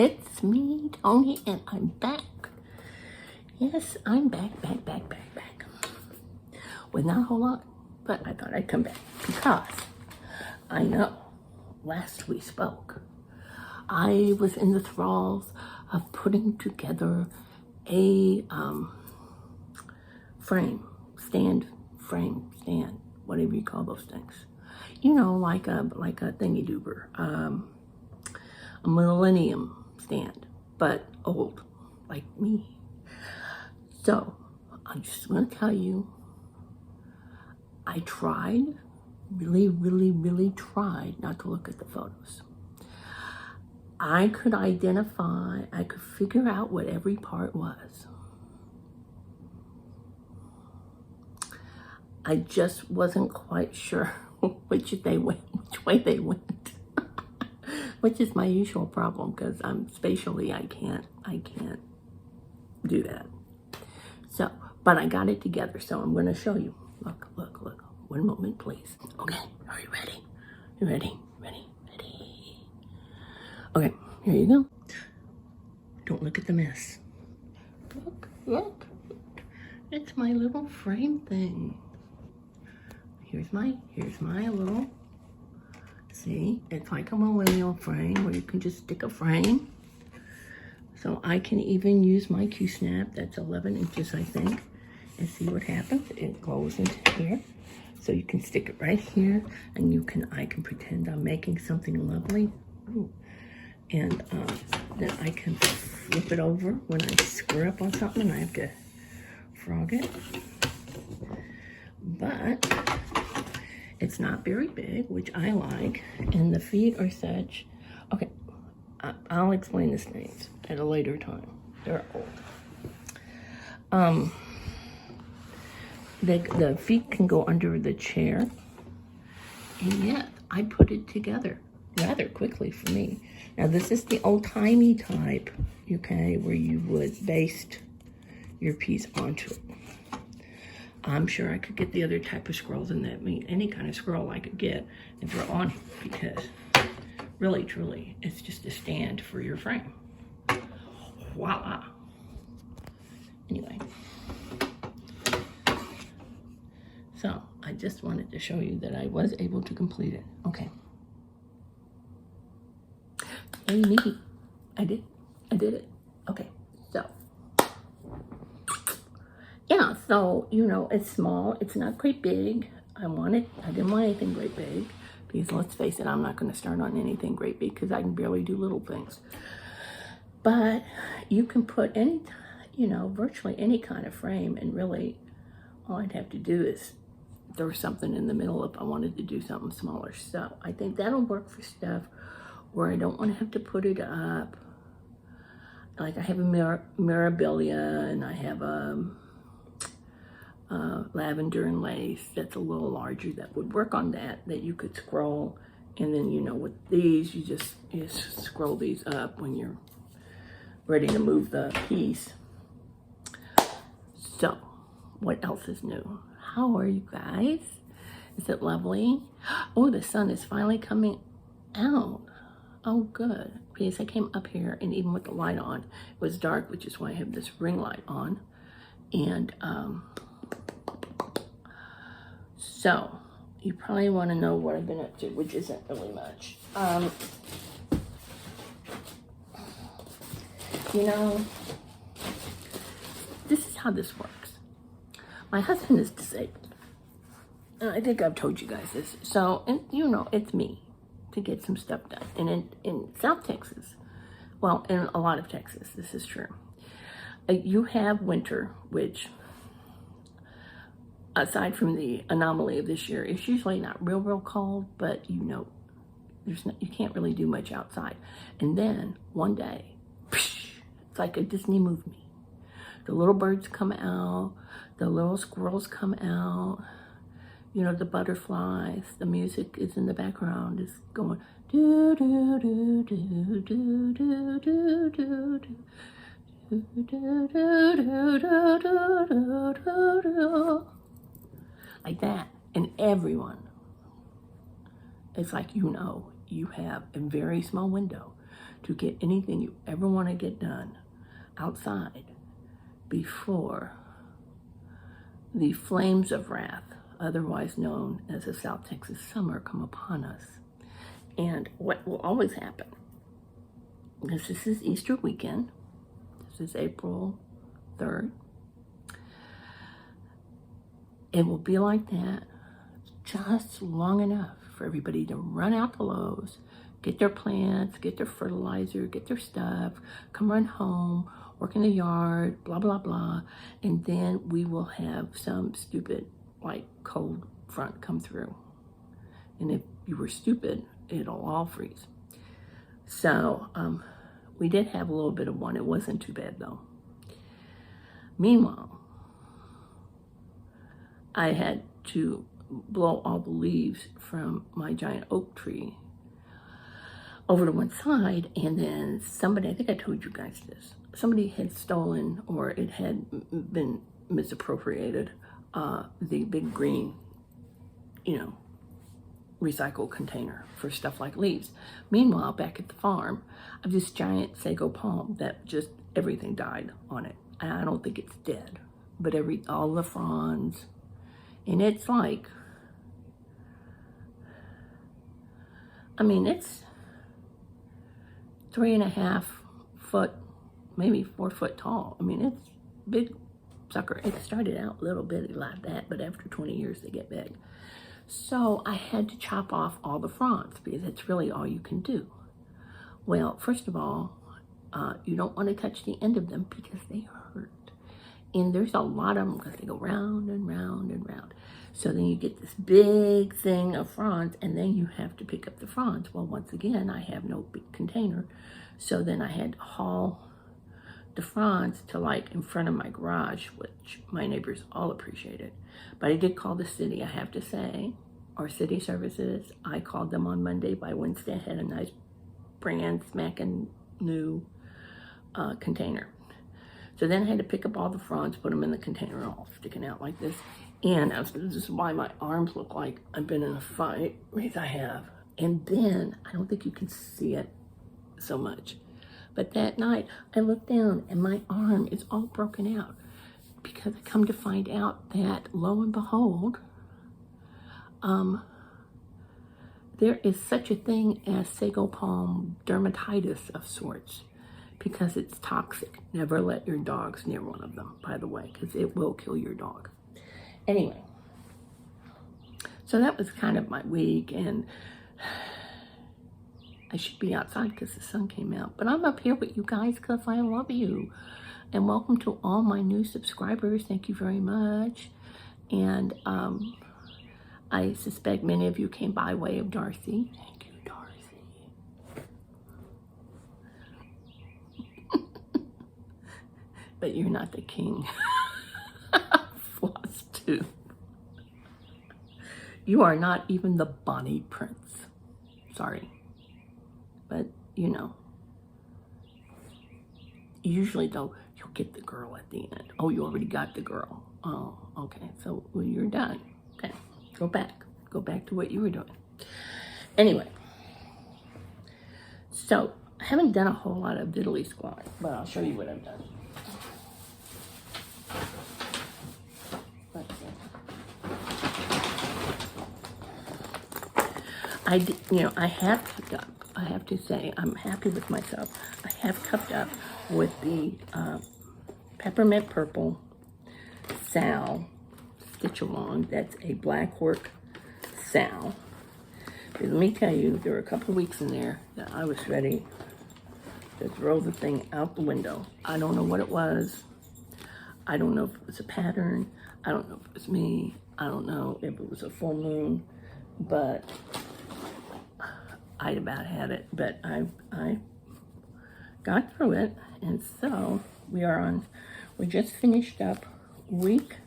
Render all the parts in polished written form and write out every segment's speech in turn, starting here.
It's me, Tony, and I'm back. Yes, I'm back. With not a whole lot, but I thought I'd come back because I know last we spoke, I was in the thralls of putting together a stand, whatever you call those things. You know, like a thingy-doober, a millennium stand, but old, like me. So, I'm just going to tell you, I tried, really tried not to look at the photos. I could figure out what every part was. I just wasn't quite sure which way they went. Which is my usual problem because spatially I can't do that. So, but I got it together, so I'm going to show you. Look. 1 moment, please. Okay, are you ready? You ready? Ready. Okay, here you go. Don't look at the mess. Look. It's my little frame thing. Here's my little, see, it's like a millennial frame where you can just stick a frame. So I can even use my Q-snap, that's 11 inches, I think, and see what happens. It goes into here. So you can stick it right here, and I can pretend I'm making something lovely. Ooh. And then I can flip it over when I screw up on something and I have to frog it. But it's not very big, which I like, and the feet are such. Okay, I'll explain the snails at a later time. They're old. The feet can go under the chair, and yet I put it together rather quickly for me. Now this is the old-timey type, okay, where you would baste your piece onto it. I'm sure I could get the other type of scrolls in that mean any kind of scroll I could get and throw on here, because really, truly, it's just a stand for your frame. Voila. Anyway. So, I just wanted to show you that I was able to complete it. Okay. Hey, me. I did it. Okay, so. Yeah, so, you know, it's small. It's not quite big. I didn't want anything great big, because let's face it, I'm not going to start on anything great big because I can barely do little things. But you can put virtually any kind of frame, and really all I'd have to do is throw something in the middle if I wanted to do something smaller. So I think that'll work for stuff where I don't want to have to put it up. Like I have a Mirabilia, and I have a lavender and lace that's a little larger that would work on that you could scroll. And then, with these, you just scroll these up when you're ready to move the piece. So, what else is new? How are you guys? Is it lovely? Oh, the sun is finally coming out. Oh, good. Because I came up here, and even with the light on, it was dark, which is why I have this ring light on. And, so, you probably want to know what I've been up to, which isn't really much. This is how this works. My husband is disabled. I think I've told you guys this. So, and it's me to get some stuff done. And in South Texas, well, in a lot of Texas, this is true. You have winter, which, aside from the anomaly of this year, it's usually not real cold, but you can't really do much outside. And then one day, it's like a Disney movie. The little birds come out, the little squirrels come out, the butterflies, the music is in the background, is going do do do do do do do do do, like that. And everyone, it's like you have a very small window to get anything you ever want to get done outside before the flames of wrath, otherwise known as the South Texas summer, come upon us. And what will always happen, because this is Easter weekend, this is April 3rd, it will be like that just long enough for everybody to run out to Lowe's, get their plants, get their fertilizer, get their stuff, come run home, work in the yard, blah, blah, blah. And then we will have some stupid, like, cold front come through. And if you were stupid, it'll all freeze. So we did have a little bit of one. It wasn't too bad, though. Meanwhile, I had to blow all the leaves from my giant oak tree over to one side, and then somebody, I think I told you guys this, somebody had stolen, or it had been misappropriated, the big green, recycle container for stuff like leaves. Meanwhile, back at the farm, I have this giant sago palm that just everything died on it. I don't think it's dead, but all the fronds, and it's like, it's 3.5 foot, maybe 4 foot tall. It's big sucker. It started out a little bitty like that, but after 20 years they get big. So I had to chop off all the fronds because that's really all you can do. Well, first of all, you don't want to touch the end of them because they hurt. And there's a lot of them because they go round and round and round. So then you get this big thing of fronds, and then you have to pick up the fronds. Well, once again, I have no big container. So then I had to haul the fronds to in front of my garage, which my neighbors all appreciated. But I did call the city, I have to say, our city services. I called them on Monday. By Wednesday, I had a nice brand smacking new container. So then I had to pick up all the fronds, put them in the container, all sticking out like this. And this is why my arms look like I've been in a fight, because I have. And then, I don't think you can see it so much, but that night I looked down and my arm is all broken out because I come to find out that, lo and behold, there is such a thing as sago palm dermatitis of sorts, because it's toxic. Never let your dogs near one of them, by the way, because it will kill your dog. Anyway, so that was kind of my week, and I should be outside because the sun came out. But I'm up here with you guys because I love you. And welcome to all my new subscribers. Thank you very much. And I suspect many of you came by way of Darcy. Thank you, Darcy. But you're not the king. FlossTube. You are not even the Bonnie Prince. Sorry. But, usually though, you'll get the girl at the end. Oh, you already got the girl. Oh, okay. So, well, you're done. Okay. Go back. Go back to what you were doing. Anyway. So, I haven't done a whole lot of diddly squat, but I'll show you what I've done. I have kept up. I have to say, I'm happy with myself. I have kept up with the peppermint purple Sal stitch along. That's a black work Sal. But let me tell you, there were a couple of weeks in there that I was ready to throw the thing out the window. I don't know what it was. I don't know if it was a pattern. I don't know if it was me. I don't know if it was a full moon, but I about had it, but I got through it, and so we just finished up week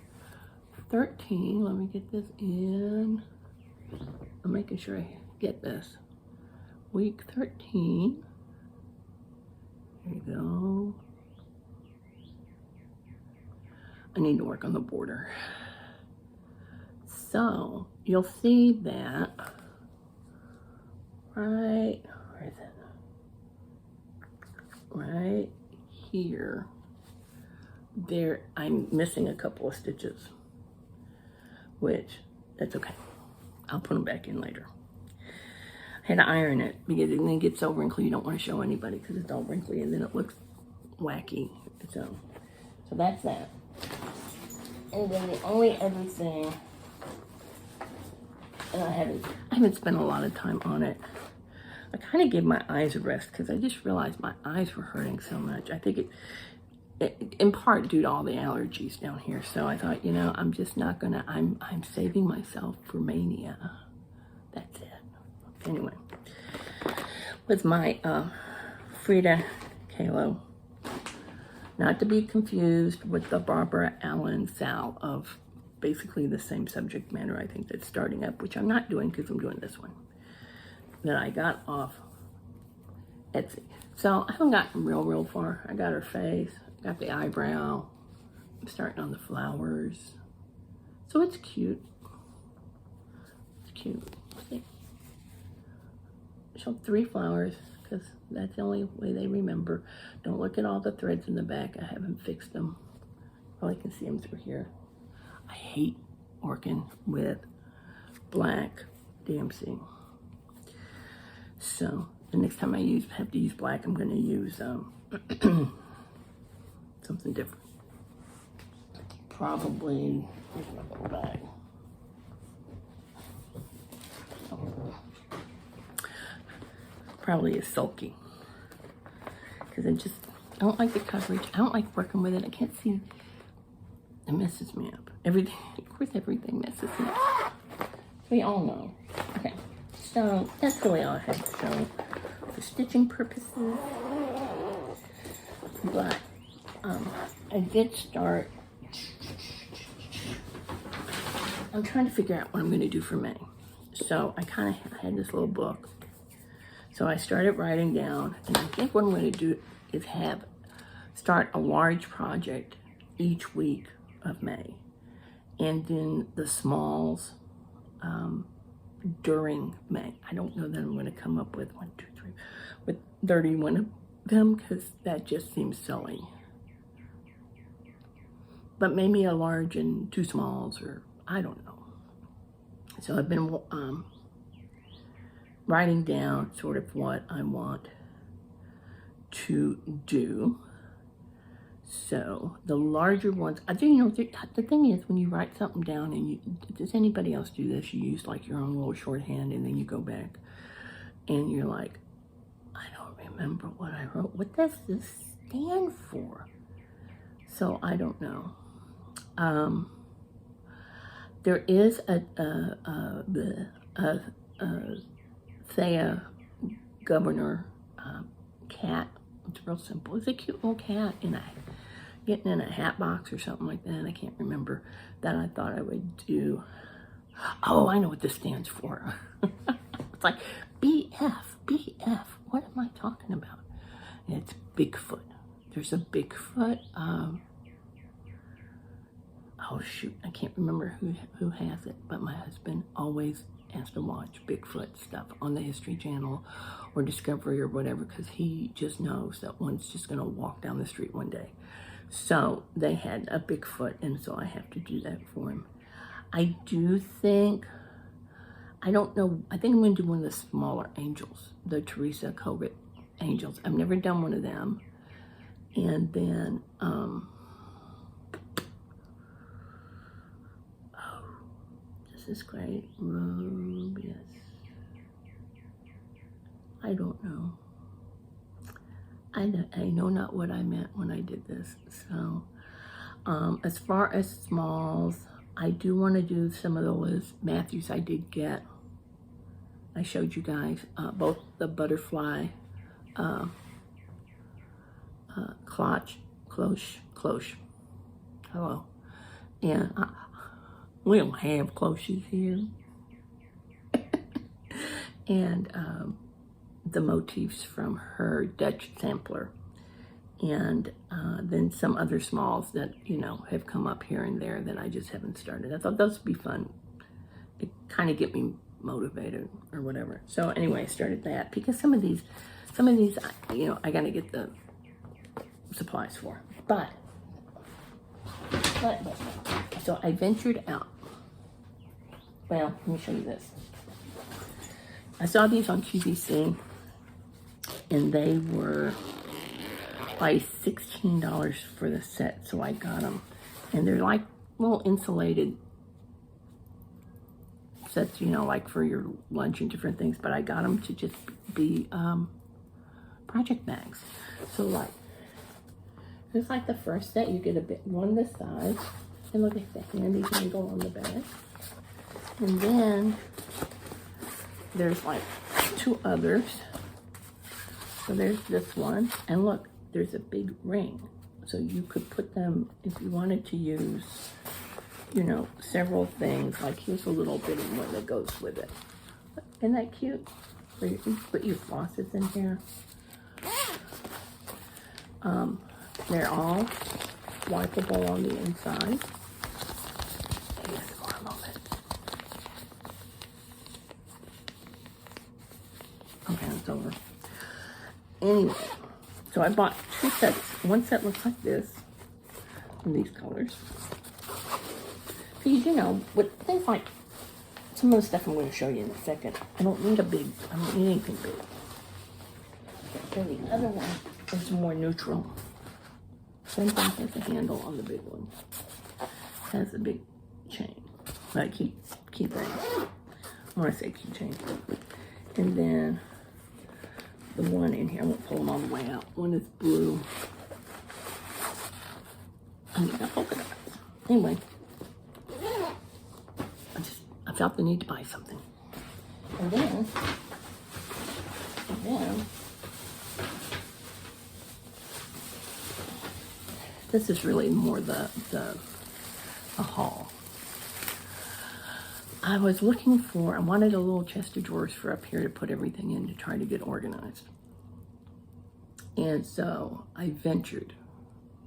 13. Let me get this in. I'm making sure I get this. Week 13. There you go. I need to work on the border. So you'll see that. Right, where is it? right here, there, I'm missing a couple of stitches, which, that's okay. I'll put them back in later. I had to iron it because then it gets so wrinkly you don't want to show anybody because it's all wrinkly and then it looks wacky. So that's that. And then the only other thing, and I haven't spent a lot of time on it. I kind of gave my eyes a rest because I just realized my eyes were hurting so much. I think it in part due to all the allergies down here. So I thought, you know, I'm just not gonna, I'm saving myself for mania. That's it. Anyway, with my Frida Kahlo, not to be confused with the Barbara Allen Sal of basically the same subject matter, I think, that's starting up, which I'm not doing because I'm doing this one, that I got off Etsy. So I haven't gotten real far. I got her face, got the eyebrow, I'm starting on the flowers. So it's cute. It's cute. See? So 3 flowers, because that's the only way they remember. Don't look at all the threads in the back. I haven't fixed them. Probably can see them through here. I hate working with black DMC. So the next time I have to use black, I'm going to use something different. Probably, here's my little bag. Probably a sulky. Because I don't like the coverage. I don't like working with it. I can't see. It messes me up. Everything, of course, everything messes me up. We all know. Okay, so that's really all I had to show for stitching purposes. But I did start. I'm trying to figure out what I'm going to do for May. So I kind of had this little book. So I started writing down, and I think what I'm going to do is start a large project each week of May, and then the smalls during May. I don't know that I'm going to come up with 1, 2, 3, with 31 of them, because that just seems silly. But maybe a large and 2 smalls, or I don't know. So I've been writing down sort of what I want to do. So the larger ones, I do, you know, the thing is when you write something down and does anybody else do this? You use like your own little shorthand and then you go back and you're like, I don't remember what I wrote. What does this stand for? So I don't know. There is a Thea Governor cat. It's real simple. It's a cute little cat getting in a hat box or something like that. I can't remember that. I thought I would do. Oh, I know what this stands for. It's like BF. What am I talking about? It's Bigfoot. There's a Bigfoot. Oh shoot, I can't remember who has it, but my husband always has to watch Bigfoot stuff on the History Channel or Discovery or whatever, because he just knows that one's just going to walk down the street one day. So they had a Bigfoot, and so I have to do that for him. I do think, I don't know, I think I'm going to do one of the smaller angels, the Teresa Kogut angels. I've never done one of them. And then, this is great. Yes. I don't know. I know not what I meant when I did this. So, as far as smalls, I do want to do some of the Liz Matthews I did get. I showed you guys both the butterfly cloche. Hello. And we don't have cloches here. And the motifs from her Dutch sampler. And then some other smalls that, you know, have come up here and there that I just haven't started. I thought those would be fun. It kind of get me motivated or whatever. So anyway, I started that because some of these, you know, I got to get the supplies for. But, so I ventured out. Well, let me show you this. I saw these on QVC, and they were like $16 for the set, so I got them. And they're like little insulated sets, you know, like for your lunch and different things, but I got them to just be project bags. So like, it's like the first set, you get one this size, and look at the handy handle on the back. And then there's like 2 others. So there's this one, and look, there's a big ring. So you could put them, if you wanted to use, you know, several things. Like here's a little bitty one that goes with it. Isn't that cute? Where you can put your flosses in here. They're all wipeable on the inside. Okay, it's over. Anyway, so I bought 2 sets. One set looks like this, in these colors. Because, you know, with things like some of the stuff I'm going to show you in a second, I don't need anything big. Okay, so the other one is more neutral. Same thing, has a handle on the big one. Has a big chain. Like key ring. I want to say keychain. And then the one in here, I won't pull them all the way out. One is blue. And you got polka dots. Anyway, I felt the need to buy something. And then this is really more a haul. I was looking for, I wanted a little chest of drawers for up here to put everything in to try to get organized. And so I ventured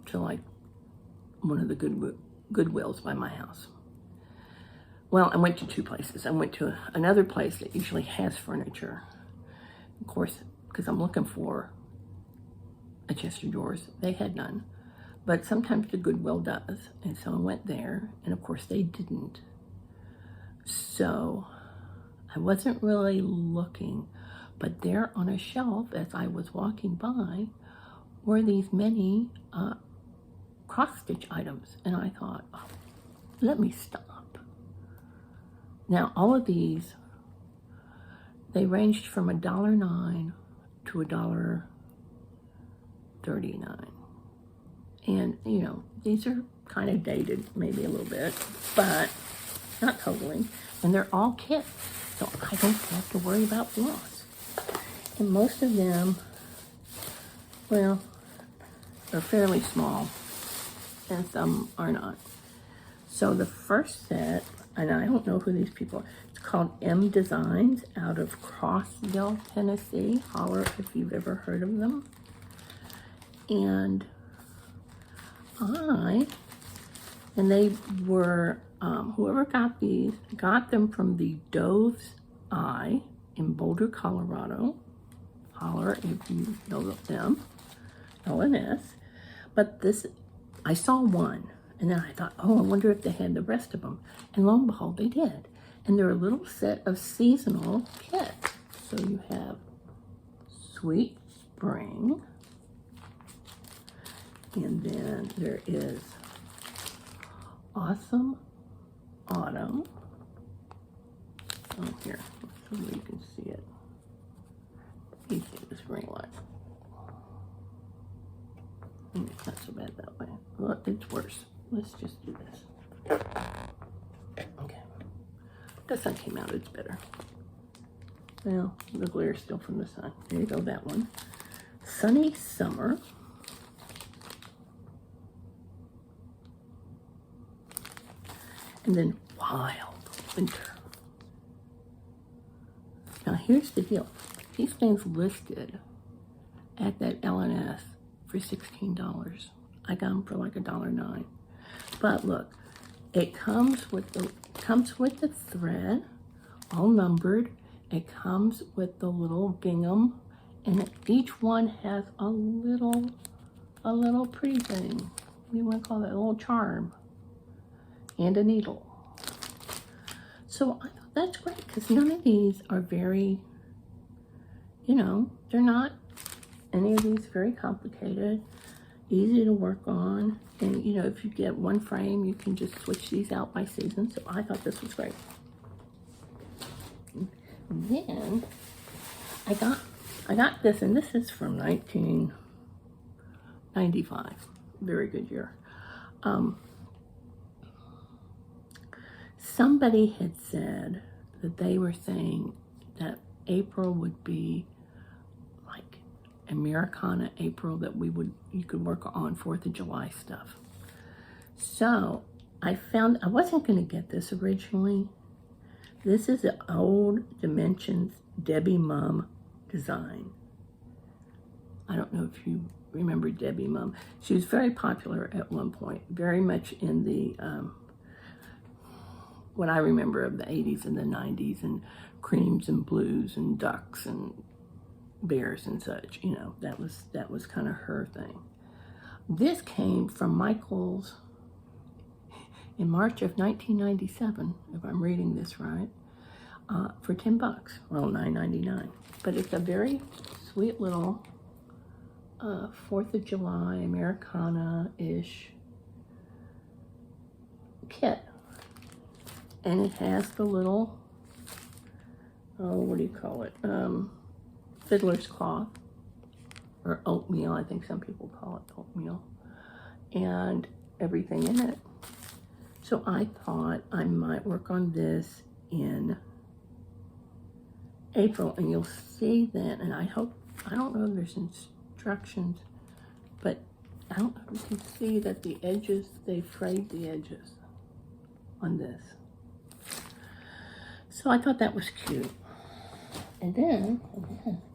to like one of the Goodwills by my house. Well, I went to 2 places. I went to another place that usually has furniture. Of course, because I'm looking for a chest of drawers. They had none. But sometimes the Goodwill does. And so I went there, and of course they didn't. So I wasn't really looking, but there on a shelf as I was walking by were these many cross-stitch items. And I thought, oh, let me stop. Now all of these, they ranged from $1.09 to $1.39. And you know, these are kind of dated, maybe a little bit, but not totally. And they're all kits, so I don't have to worry about floss. And most of them, well, are fairly small, and some are not. So the first set, and I don't know who these people are, it's called M Designs out of Crossville, Tennessee. Holler if you've ever heard of them. And they were, whoever got these, got them from the Dove's Eye in Boulder, Colorado. Holler if you know them, LNS. But this, I saw one, and then I thought, oh, I wonder if they had the rest of them. And lo and behold, they did. And they're a little set of seasonal kits. So you have Sweet Spring, and then there is Awesome Autumn. Oh, here, so you can see it. You see this ring light. It's not so bad that way. Well, it's worse. Let's just do this. Okay. The sun came out, it's better. Well, the glare is still from the sun. There you go, that one. Sunny Summer. And then Wild Winter. Now here's the deal. These things listed at that LNS for $16. I got them for like $1.09. But look, it comes with the thread, all numbered. It comes with the little gingham, and each one has a little a little pretty thing. What do you want to call that? A little charm. And a needle. So I thought that's great because none of these are very, you know, they're not any of these very complicated, easy to work on. And, you know, if you get one frame, you can just switch these out by season. So I thought this was great. And then I got this, and this is from 1995. Very good year. Somebody had said that they were saying that April would be like Americana April, that you could work on 4th of July stuff. So I wasn't going to get this originally. This is an old Dimensions Debbie Mum design. I don't know if you remember Debbie Mum. She was very popular at one point, very much in the what I remember of the 80s and the 90s, and creams and blues and ducks and bears and such. You know, that was kind of her thing. This came from Michael's in March of 1997, if I'm reading this right, for $10. Well, $9.99. But it's a very sweet little 4th of July Americana-ish kit. And it has the little, what do you call it? Fiddler's cloth, or oatmeal, I think some people call it oatmeal, and everything in it. So I thought I might work on this in April, and you'll see that, and I don't know if there's instructions, but I don't know if you can see that the edges, they frayed the edges on this. So I thought that was cute. And then,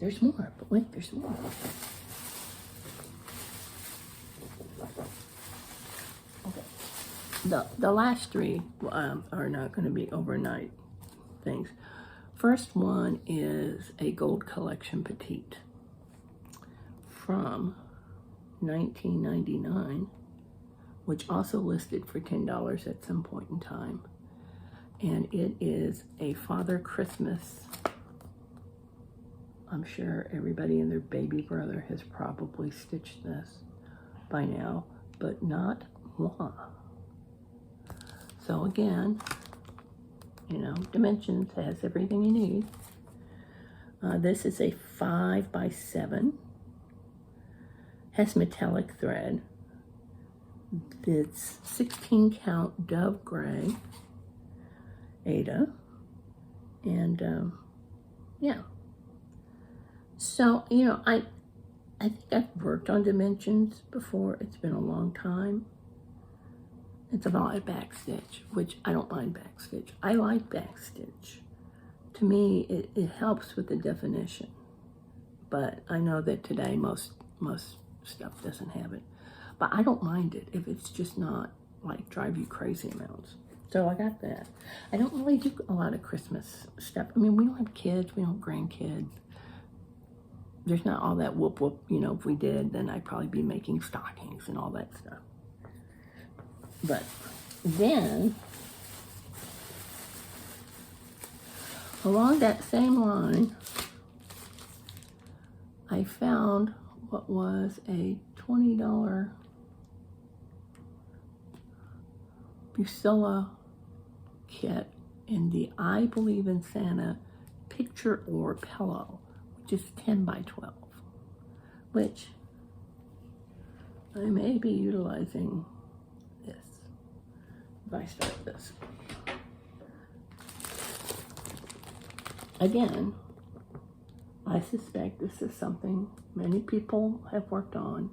there's more, but wait, there's more. Okay. The last three are not going to be overnight things. First one is a Gold Collection Petite from 1999, which also listed for $10 at some point in time. And it is a Father Christmas. I'm sure everybody and their baby brother has probably stitched this by now, but not moi. So again, you know, Dimensions has everything you need. This is a 5x7. Has metallic thread. It's 16 count dove gray. Ada, and yeah. So, you know, I think I've worked on Dimensions before. It's been a long time. It's about a backstitch, which I don't mind backstitch. I like backstitch. To me, it helps with the definition. But I know that today most stuff doesn't have it. But I don't mind it if it's just not like drive you crazy amounts. So I got that. I don't really do a lot of Christmas stuff. I mean, we don't have kids, we don't have grandkids. There's not all that whoop whoop, you know. If we did, then I'd probably be making stockings and all that stuff. But then, along that same line, I found what was a $20 Busilla kit in the I Believe in Santa picture or pillow, which is 10x12, which I may be utilizing this if I start this. Again, I suspect this is something many people have worked on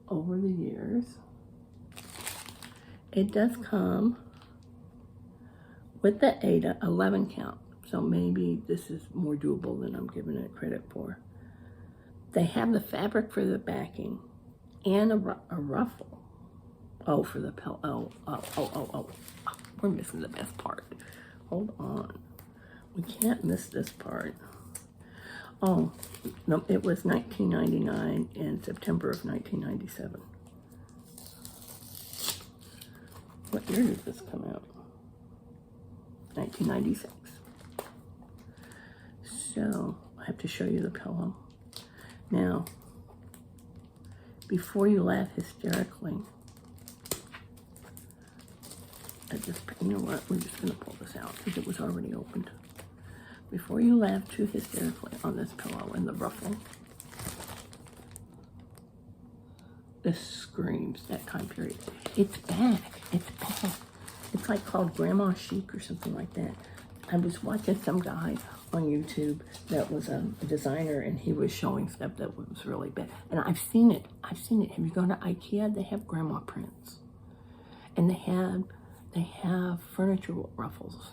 over the years. It does come with the Ada 11 count, so maybe this is more doable than I'm giving it credit for. They have the fabric for the backing and a ruffle. Oh, for the pillow. Oh. We're missing the best part. Hold on. We can't miss this part. Oh, no, it was 1999 in September of 1997. What year did this come out? 1996. So, I have to show you the pillow. Now, before you laugh hysterically, you know what, we're just gonna pull this out because it was already opened. Before you laugh too hysterically on this pillow and the ruffle, this screams that time period. It's back, it's back. It's like called Grandma Chic or something like that. I was watching some guy on YouTube that was a designer, and he was showing stuff that was really bad. And I've seen it. Have you gone to IKEA? They have grandma prints. And they have furniture ruffles.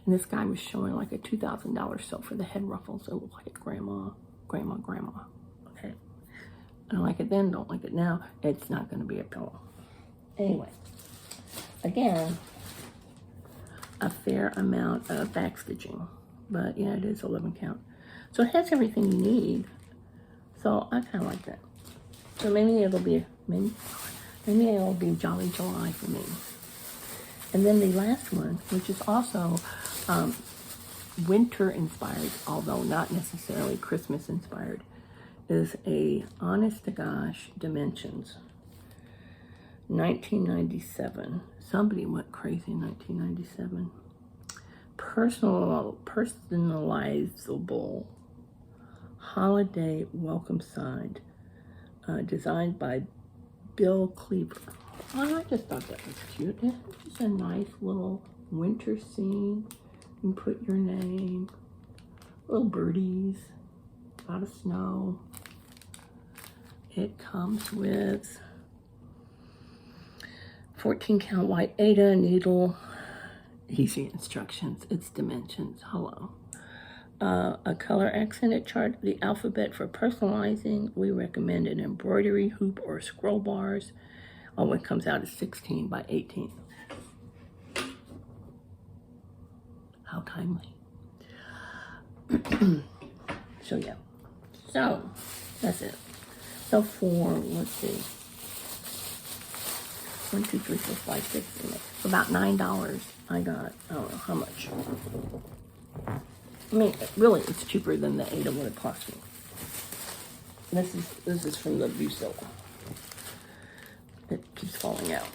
And this guy was showing like a $2,000 sofa. The head ruffles, it looked like grandma. Okay. I don't like it then, don't like it now. It's not gonna be a pillow. Anyway, again, a fair amount of back stitching, but yeah, it is 11 count. So it has everything you need. So I kind of like that. So maybe it'll be Jolly July for me. And then the last one, which is also winter inspired, although not necessarily Christmas inspired, is a honest to gosh Dimensions 1997. Somebody went crazy in 1997. Personalizable holiday welcome sign, designed by Bill Cleaver. Oh, I just thought that was cute. It's just a nice little winter scene. You can put your name, little birdies, a lot of snow. It comes with 14 count white Aida needle, easy instructions, it's dimensions, hello. A color accented chart, the alphabet for personalizing. We recommend an embroidery hoop or scroll bars. Oh, it comes out as 16 by 18. How timely. So yeah, so that's it. So for, let's see, 1, 2, 3, 4, 5, 6, 7, 8. About $9 I got, I don't know how much. I mean, really, it's cheaper than the Aida would have cost me. This is from the Busil. It keeps falling out.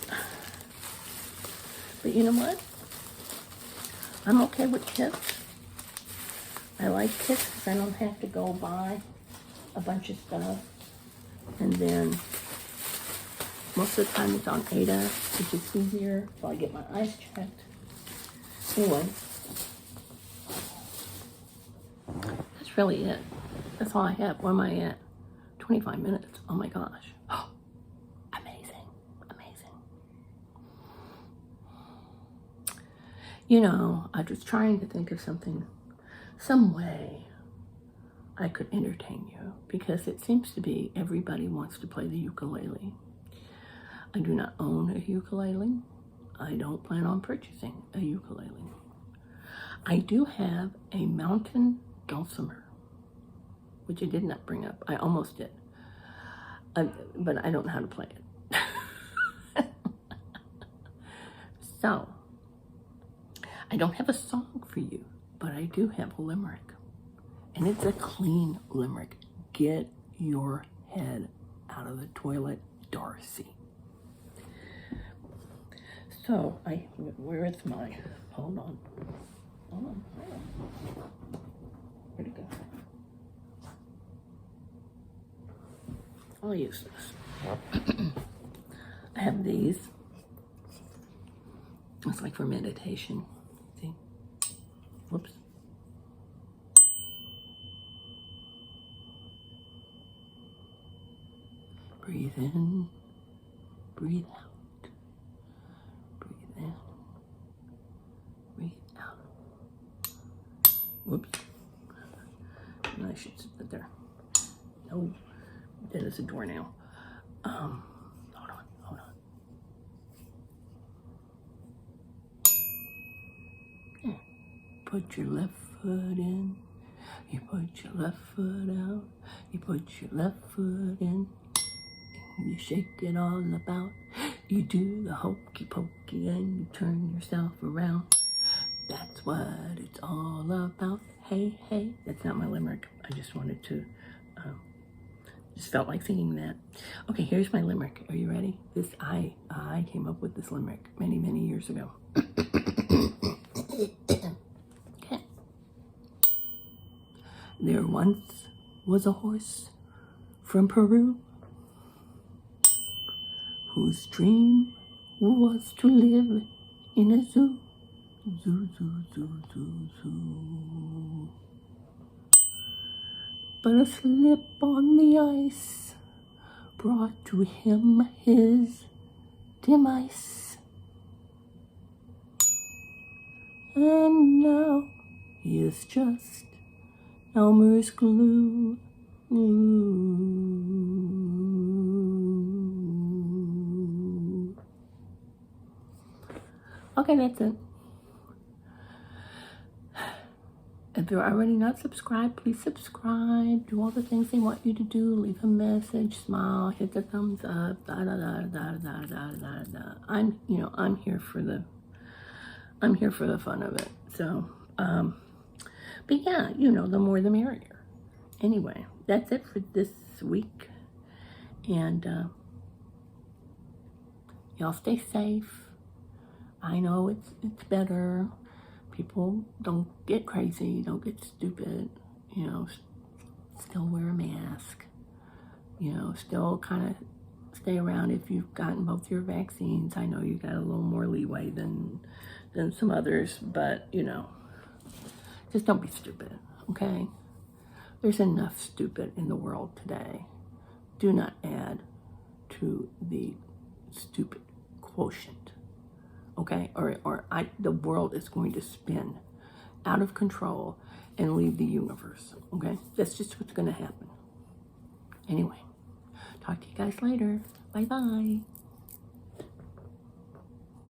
But you know what? I'm okay with kits. I like kits because I don't have to go buy a bunch of stuff. And then most of the time it's on Aida, which is easier, so I get my eyes checked. Anyway, that's really it. That's all I have. Where am I at? 25 minutes. Oh my gosh. Oh, amazing. Amazing. You know, I was trying to think of something, some way I could entertain you, because it seems to be everybody wants to play the ukulele. I do not own a ukulele. I don't plan on purchasing a ukulele. I do have a mountain dulcimer, which I did not bring up. I almost did, but I don't know how to play it. So, I don't have a song for you, but I do have a limerick. And it's a clean limerick. Get your head out of the toilet, Darcy. So, where is my, hold on. Where'd it go? I'll use this. I have these. It's like for meditation. See? Whoops. Breathe in, breathe out. Breathe in, breathe out. Whoops. I should sit there. No, that is a doornail. Hold on. Yeah. Put your left foot in, You put your left foot out, you put your left foot in, you shake it all about. You do the hokey pokey and you turn yourself around. That's what it's all about. Hey, hey. That's not my limerick. I just wanted to, just felt like singing that. Okay, here's my limerick. Are you ready? I came up with this limerick many, many years ago. Okay. There once was a horse from Peru whose dream was to live in a zoo. Zoo, zoo, zoo, zoo, zoo. But a slip on the ice brought to him his demise. And now he is just Elmer's glue. Okay, that's it. If you're already not subscribed, please subscribe. Do all the things they want you to do. Leave a message, smile, hit the thumbs up. Da da da da da da da da. I'm here for the fun of it. So, but yeah, the more the merrier. Anyway, that's it for this week, and y'all stay safe. I know it's better. People don't get crazy, don't get stupid, still wear a mask, still kind of stay around if you've gotten both your vaccines. I know you got a little more leeway than some others, but, just don't be stupid, okay? There's enough stupid in the world today. Do not add to the stupid quotient. Okay, the world is going to spin out of control and leave the universe. Okay, that's just what's going to happen. Anyway, talk to you guys later. Bye bye.